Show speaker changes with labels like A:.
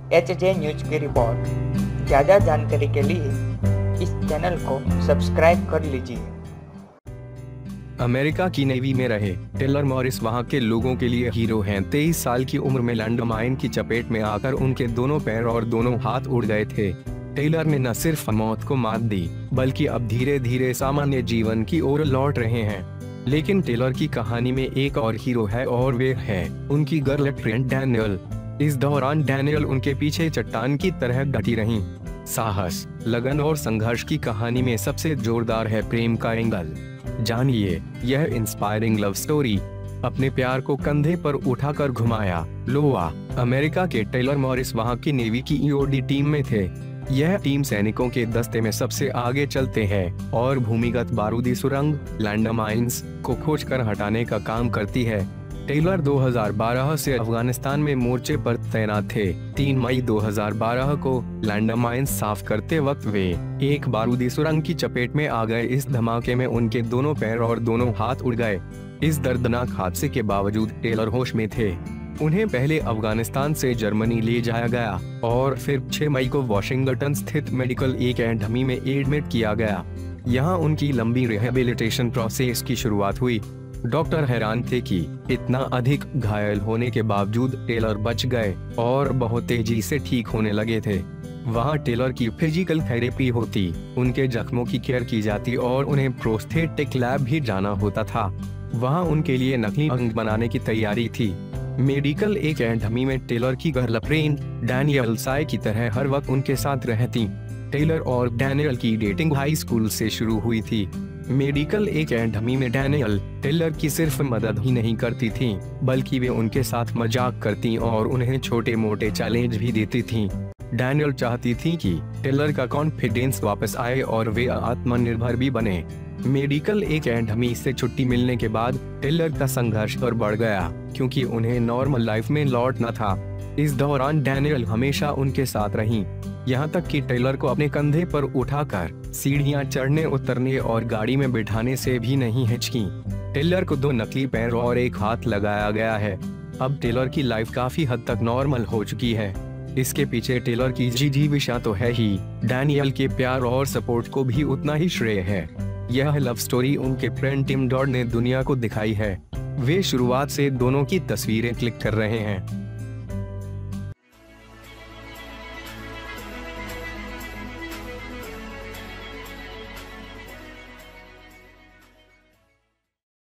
A: HJ news की report. ज़्यादा जानकारी के लिए इस चैनल को सब्सक्राइब कर लीजिए।
B: अमेरिका की नेवी में रहे टेलर मॉरिस वहां के लोगों के लिए हीरो हैं। 23 साल की उम्र में लैंडमाइन की चपेट में आकर उनके दोनों पैर और दोनों हाथ उड़ गए थे। टेलर ने न सिर्फ मौत को मात दी, बल्कि अब धीरे धीरे सामान्य जीवन की ओर लौट रहे हैं। लेकिन टेलर की कहानी में एक और हीरो है, और वे है उनकी गर्लफ्रेंड डैनियल। इस दौरान डैनियल उनके पीछे चट्टान की तरह डटी रही। साहस, लगन और संघर्ष की कहानी में सबसे जोरदार है प्रेम का एंगल। जानिए यह इंस्पायरिंग लव स्टोरी। अपने प्यार को कंधे पर उठाकर घुमाया। लोआ, अमेरिका के टेलर मॉरिस वहां की नेवी की ईओडी टीम में थे। यह टीम सैनिकों के दस्ते में सबसे आगे चलते हैं और भूमिगत बारूदी सुरंग लैंडमाइंस को खोजकर हटाने का काम करती है। टेलर 2012 से अफगानिस्तान में मोर्चे पर तैनात थे। 3 मई 2012 को लैंडमाइंस साफ करते वक्त वे एक बारूदी सुरंग की चपेट में आ गए। इस धमाके में उनके दोनों पैर और दोनों हाथ उड़ गए। इस दर्दनाक हादसे के बावजूद टेलर होश में थे। उन्हें पहले अफगानिस्तान से जर्मनी ले जाया गया और फिर 6 मई को वॉशिंगटन स्थित मेडिकल एकेडमी में एडमिट किया गया। यहाँ उनकी लंबी रिहेबिलिटेशन प्रोसेस की शुरुआत हुई। डॉक्टर हैरान थे कि इतना अधिक घायल होने के बावजूद टेलर बच गए और बहुत तेजी से ठीक होने लगे थे। वहाँ टेलर की फिजिकल थेरेपी होती, उनके जख्मों की केयर की जाती और उन्हें प्रोस्थेटिक लैब भी जाना होता था। वहाँ उनके लिए नकली अंग बनाने की तैयारी थी। मेडिकल एकेडमी में टेलर की गर्लफ्रेंड डैनियल साय की तरह हर वक्त उनके साथ रहती। टेलर और डैनियल की डेटिंग हाई स्कूल से शुरू हुई थी। मेडिकल एकेडमी में डैनियल टेलर की सिर्फ मदद ही नहीं करती थी, बल्कि वे उनके साथ मजाक करती और उन्हें छोटे मोटे चैलेंज भी देती थीं। डैनियल चाहती थी कि टेलर का कॉन्फिडेंस वापस आए और वे आत्मनिर्भर भी बने। मेडिकल एकेडमी से छुट्टी मिलने के बाद टेलर का संघर्ष और बढ़ गया, क्योंकि उन्हें नॉर्मल लाइफ में लौटना था। इस दौरान डैनियल हमेशा उनके साथ रही, यहाँ तक कि टेलर को अपने कंधे पर उठाकर सीढ़ियाँ चढ़ने उतरने और गाड़ी में बिठाने से भी नहीं हिचकी। टेलर को 2 नकली पैर और एक हाथ लगाया गया है। अब टेलर की लाइफ काफी हद तक नॉर्मल हो चुकी है। इसके पीछे टेलर की जिजीविषा तो है ही, डैनियल के प्यार और सपोर्ट को भी उतना ही श्रेय है। यह लव स्टोरी उनके फ्रेंड टिम डॉड ने दुनिया को दिखाई है। वे शुरुआत से दोनों की तस्वीरें क्लिक कर रहे हैं।